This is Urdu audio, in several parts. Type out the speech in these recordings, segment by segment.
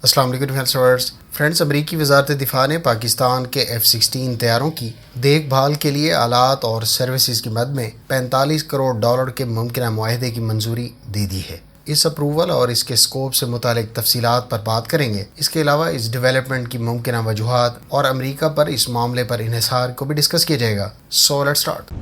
السلام علیکم فرینڈس، امریکی وزارت دفاع نے پاکستان کے F-16 طیاروں کی دیکھ بھال کے لیے آلات اور سروسز کی مد میں $45 کروڑ کے ممکنہ معاہدے کی منظوری دے دی ہے۔ اس اپروول اور اس کے سکوپ سے متعلق تفصیلات پر بات کریں گے۔ اس کے علاوہ اس ڈیولپمنٹ کی ممکنہ وجوہات اور امریکہ پر اس معاملے پر انحصار کو بھی ڈسکس کیا جائے گا۔ So let's start.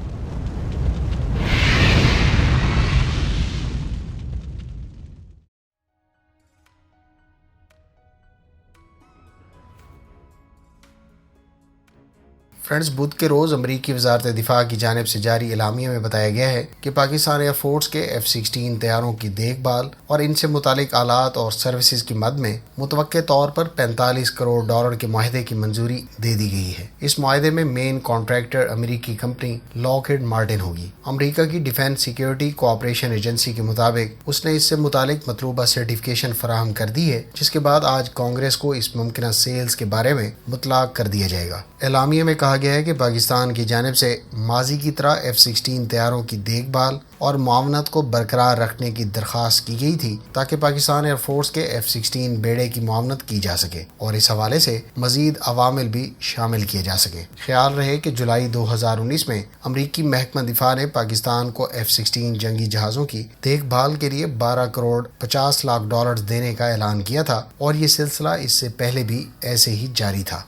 فرینڈز، بدھ کے روز امریکی وزارت دفاع کی جانب سے جاری اعلامیہ میں بتایا گیا ہے کہ پاکستان ایئر فورس کے F-16 طیاروں کی دیکھ بھال اور ان سے متعلق آلات اور سروسز کی مد میں متوقع طور پر $45 کروڑ کے معاہدے کی منظوری دے دی گئی ہے۔ اس معاہدے میں مین کانٹریکٹر امریکی کمپنی لاکہیڈ مارٹن ہوگی۔ امریکہ کی ڈیفنس سیکیورٹی کوآپریشن ایجنسی کے مطابق اس نے اس سے متعلق مطلوبہ سرٹیفکیشن فراہم کر دی ہے، جس کے بعد آج کانگریس کو اس ممکنہ سیلز کے بارے میں مطلع کر دیا جائے گا۔ اعلامیہ میں کہا گیا ہے کہ پاکستان کی جانب سے ماضی کی طرح F-16 طیاروں کی دیکھ بھال اور معاونت کو برقرار رکھنے کی درخواست کی گئی تھی تاکہ پاکستان ایئر فورس کے F-16 بیڑے کی معاونت کی جا سکے اور اس حوالے سے مزید عوامل بھی شامل کیے جا سکیں۔ خیال رہے کہ جولائی 2019 میں امریکی محکمہ دفاع نے پاکستان کو F-16 جنگی جہازوں کی دیکھ بھال کے لیے $12 کروڑ 50 لاکھ دینے کا اعلان کیا تھا اور یہ سلسلہ اس سے پہلے بھی ایسے ہی جاری تھا۔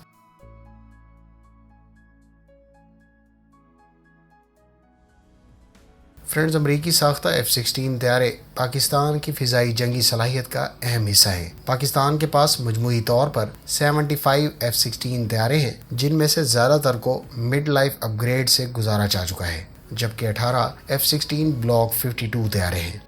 فرینڈز، امریکی ساختہ F-16 طیارے پاکستان کی فضائی جنگی صلاحیت کا اہم حصہ ہیں۔ پاکستان کے پاس مجموعی طور پر 75 F-16 طیارے ہیں، جن میں سے زیادہ تر کو مڈ لائف اپ گریڈ سے گزارا جا چکا ہے، جبکہ 18 F-16 بلاک 52 طیارے ہیں۔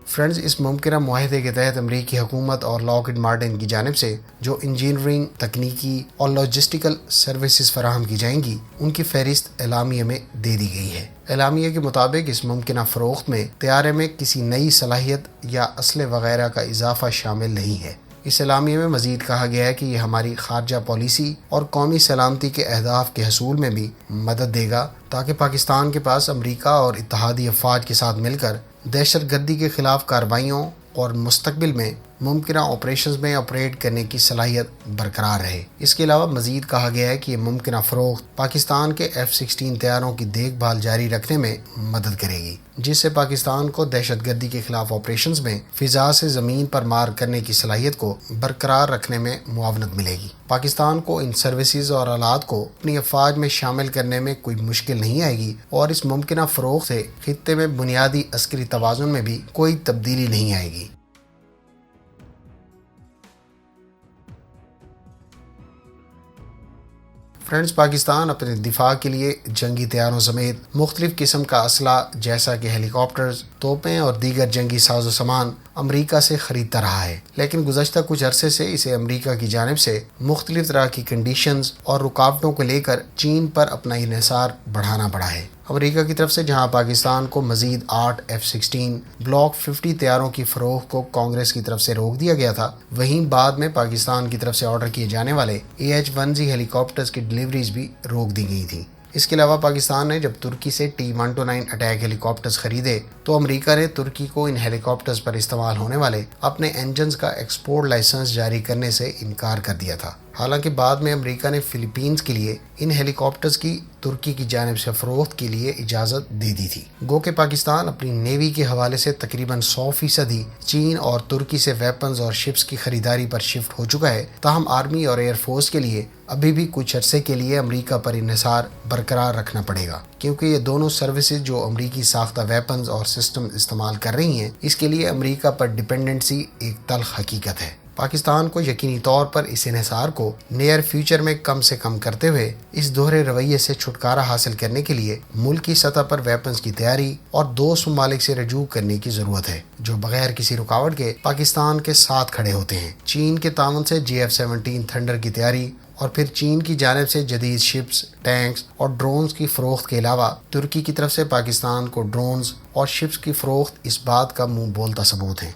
فرینڈز، اس ممکنہ معاہدے کے تحت امریکی حکومت اور لاکہیڈ مارٹن کی جانب سے جو انجینئرنگ، تکنیکی اور لاجسٹیکل سروسز فراہم کی جائیں گی، ان کی فہرست اعلامیہ میں دے دی گئی ہے۔ اعلامیہ کے مطابق اس ممکنہ فروخت میں طیارے میں کسی نئی صلاحیت یا اسلحے وغیرہ کا اضافہ شامل نہیں ہے۔ اس اعلامیہ میں مزید کہا گیا ہے کہ یہ ہماری خارجہ پالیسی اور قومی سلامتی کے اہداف کے حصول میں بھی مدد دے گا تاکہ پاکستان کے پاس امریکہ اور اتحادی افواج کے ساتھ مل کر دہشت گردی کے خلاف کارروائیوں اور مستقبل میں ممکنہ آپریشنز میں آپریٹ کرنے کی صلاحیت برقرار رہے۔ اس کے علاوہ مزید کہا گیا ہے کہ یہ ممکنہ فروخت پاکستان کے F-16 طیاروں کی دیکھ بھال جاری رکھنے میں مدد کرے گی، جس سے پاکستان کو دہشت گردی کے خلاف آپریشنز میں فضا سے زمین پر مار کرنے کی صلاحیت کو برقرار رکھنے میں معاونت ملے گی۔ پاکستان کو ان سروسز اور آلات کو اپنی افواج میں شامل کرنے میں کوئی مشکل نہیں آئے گی اور اس ممکنہ فروخت سے خطے میں بنیادی عسکری توازن میں بھی کوئی تبدیلی نہیں آئے گی۔ فرینڈز، پاکستان اپنے دفاع کے لیے جنگی طیاروں سمیت مختلف قسم کا اسلحہ جیسا کہ ہیلی کاپٹرز، توپیں اور دیگر جنگی ساز و سامان امریکہ سے خریدتا رہا ہے، لیکن گزشتہ کچھ عرصے سے اسے امریکہ کی جانب سے مختلف طرح کی کنڈیشنز اور رکاوٹوں کو لے کر چین پر اپنا انحصار بڑھانا پڑا ہے۔ امریکہ کی طرف سے جہاں پاکستان کو مزید 8 F-16 بلاک 50 طیاروں کی فروخت کو کانگریس کی طرف سے روک دیا گیا تھا، وہیں بعد میں پاکستان کی طرف سے آرڈر کیے جانے والے AH-1Z ہیلی کاپٹرز کی ڈیلیوریز بھی روک دی گئی تھیں۔ اس کے علاوہ پاکستان نے جب ترکی سے T-129 اٹیک ہیلی کاپٹرز خریدے تو امریکہ نے ترکی کو ان ہیلی کاپٹرز پر استعمال ہونے والے اپنے انجنز کا ایکسپورٹ لائسنس جاری کرنے سے انکار کر دیا تھا۔ حالانکہ بعد میں امریکہ نے فلپینز کے لیے ان ہیلی کاپٹرز کی ترکی کی جانب سے فروخت کے لیے اجازت دے دی تھی۔ گو کہ پاکستان اپنی نیوی کے حوالے سے تقریباً 100% ہی چین اور ترکی سے ویپنز اور شپس کی خریداری پر شفٹ ہو چکا ہے، تاہم آرمی اور ایئر فورس کے لیے ابھی بھی کچھ عرصے کے لیے امریکہ پر انحصار برقرار رکھنا پڑے گا، کیونکہ یہ دونوں سروسز جو امریکی ساختہ ویپنز اور سسٹم استعمال کر رہی ہیں، اس کے لیے امریکہ پر ڈپینڈنسی ایک تلخ حقیقت ہے۔ پاکستان کو یقینی طور پر اس انحصار کو نیئر فیوچر میں کم سے کم کرتے ہوئے اس دوہرے رویے سے چھٹکارا حاصل کرنے کے لیے ملکی سطح پر ویپنز کی تیاری اور دوست ممالک سے رجوع کرنے کی ضرورت ہے، جو بغیر کسی رکاوٹ کے پاکستان کے ساتھ کھڑے ہوتے ہیں۔ چین کے تعاون سے JF-17 تھنڈر کی تیاری اور پھر چین کی جانب سے جدید شپس، ٹینکس اور ڈرونز کی فروخت کے علاوہ ترکی کی طرف سے پاکستان کو ڈرونز اور شپس کی فروخت اس بات کا منہ بولتا ثبوت ہے۔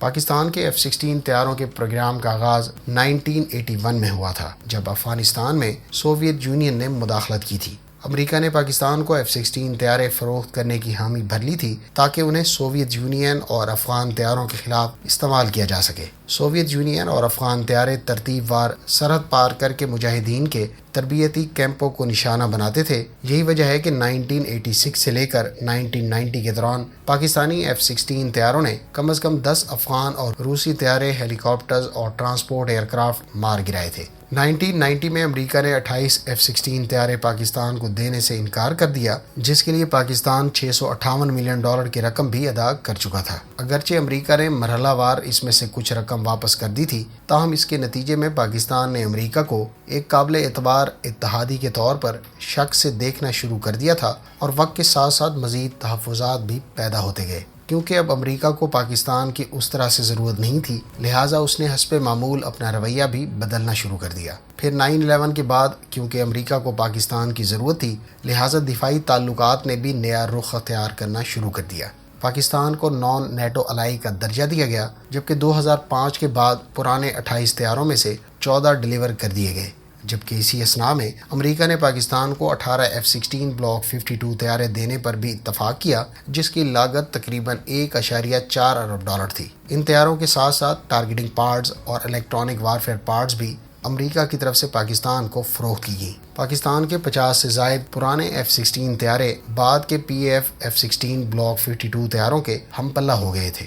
پاکستان کے F-16 طیاروں کے پروگرام کا آغاز 1981 میں ہوا تھا، جب افغانستان میں سوویت یونین نے مداخلت کی تھی۔ امریکہ نے پاکستان کو F-16 طیارے فروخت کرنے کی حامی بھر لی تھی تاکہ انہیں سوویت یونین اور افغان طیاروں کے خلاف استعمال کیا جا سکے۔ سوویت یونین اور افغان طیارے ترتیب وار سرحد پار کر کے مجاہدین کے تربیتی کیمپوں کو نشانہ بناتے تھے۔ یہی وجہ ہے کہ 1986 سے لے کر 1990 کے دوران پاکستانی F-16 طیاروں نے کم از کم 10 افغان اور روسی طیارے، ہیلی کاپٹرز اور ٹرانسپورٹ ایئر کرافٹ مار گرائے تھے۔ 1990 میں امریکہ نے 28 F-16 طیارے پاکستان کو دینے سے انکار کر دیا، جس کے لیے پاکستان $658 ملین کی رقم بھی ادا کر چکا تھا۔ اگرچہ امریکہ نے مرحلہ وار اس میں سے کچھ رقم واپس کر دی تھی، تاہم اس کے نتیجے میں پاکستان نے امریکہ کو ایک قابل اعتبار اتحادی کے طور پر شک سے دیکھنا شروع کر دیا تھا، اور وقت کے ساتھ ساتھ مزید تحفظات بھی پیدا ہوتے گئے۔ کیونکہ اب امریکہ کو پاکستان کی اس طرح سے ضرورت نہیں تھی، لہٰذا اس نے حسب معمول اپنا رویہ بھی بدلنا شروع کر دیا۔ پھر 9/11 کے بعد کیونکہ امریکہ کو پاکستان کی ضرورت تھی، لہٰذا دفاعی تعلقات نے بھی نیا رخ اختیار کرنا شروع کر دیا۔ پاکستان کو نان نیٹو الائی کا درجہ دیا گیا، جبکہ 2005 کے بعد پرانے 28 طیاروں میں سے 14 ڈیلیور کر دیے گئے، جبکہ اسی اثنا میں امریکہ نے پاکستان کو 18 F-16 بلاک 52 طیارے دینے پر بھی اتفاق کیا، جس کی لاگت تقریباً $1.4 ارب تھی۔ ان طیاروں کے ساتھ ساتھ ٹارگیٹنگ پارٹس اور الیکٹرانک وارفیئر پارٹس بھی امریکہ کی طرف سے پاکستان کو فروخت کی گئی۔ پاکستان کے 50 سے زائد پرانے F-16 طیارے بعد کے PAF F-16 بلاک 52 طیاروں کے ہم پلہ ہو گئے تھے۔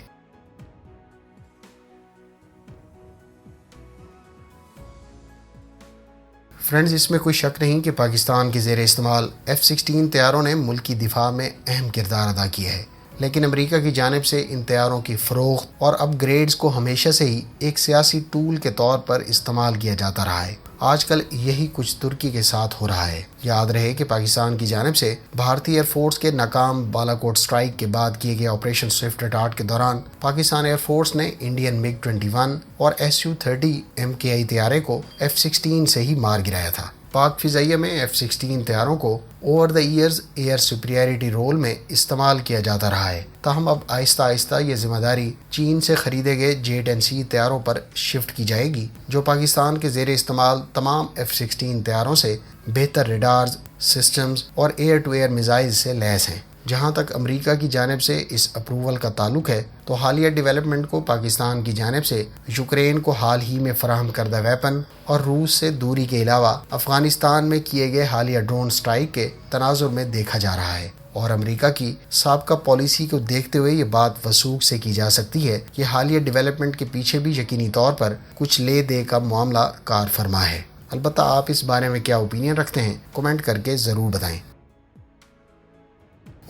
فرینڈز، اس میں کوئی شک نہیں کہ پاکستان کے زیر استعمال F-16 طیاروں نے ملکی دفاع میں اہم کردار ادا کیا ہے، لیکن امریکہ کی جانب سے ان طیاروں کی فروخت اور اپ گریڈز کو ہمیشہ سے ہی ایک سیاسی ٹول کے طور پر استعمال کیا جاتا رہا ہے۔ آج کل یہی کچھ ترکی کے ساتھ ہو رہا ہے۔ یاد رہے کہ پاکستان کی جانب سے بھارتی ایئر فورس کے ناکام بالاکوٹ اسٹرائک کے بعد کیے گئے آپریشن سوئفٹ ریٹارڈ کے دوران پاکستان ایئر فورس نے انڈین MiG-21 اور Su-30 MKI طیارے کو F-16 سے ہی مار گرایا تھا۔ پاک فضائیہ میں F-16 طیاروں کو over the years air superiority role میں استعمال کیا جاتا رہا ہے، تاہم اب آہستہ آہستہ یہ ذمہ داری چین سے خریدے گئے J-10C طیاروں پر شفٹ کی جائے گی، جو پاکستان کے زیر استعمال تمام F-16 طیاروں سے بہتر ریڈارز، سسٹمز اور ایئر ٹو ایئر میزائلز سے لیس ہیں۔ جہاں تک امریکہ کی جانب سے اس اپروول کا تعلق ہے، تو حالیہ ڈیولپمنٹ کو پاکستان کی جانب سے یوکرین کو حال ہی میں فراہم کردہ ویپن اور روس سے دوری کے علاوہ افغانستان میں کیے گئے حالیہ ڈرون سٹرائک کے تناظر میں دیکھا جا رہا ہے، اور امریکہ کی سابقہ پالیسی کو دیکھتے ہوئے یہ بات وثوق سے کی جا سکتی ہے کہ حالیہ ڈیولپمنٹ کے پیچھے بھی یقینی طور پر کچھ لے دے کا معاملہ کار فرما ہے۔ البتہ آپ اس بارے میں کیا اوپینین رکھتے ہیں، کمنٹ کر کے ضرور بتائیں۔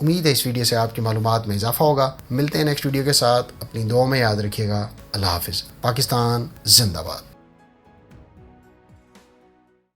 امید ہے اس ویڈیو سے آپ کی معلومات میں اضافہ ہوگا۔ ملتے ہیں نیکسٹ ویڈیو کے ساتھ، اپنی دعاؤں میں یاد رکھیے گا۔ اللہ حافظ۔ پاکستان زندہ باد۔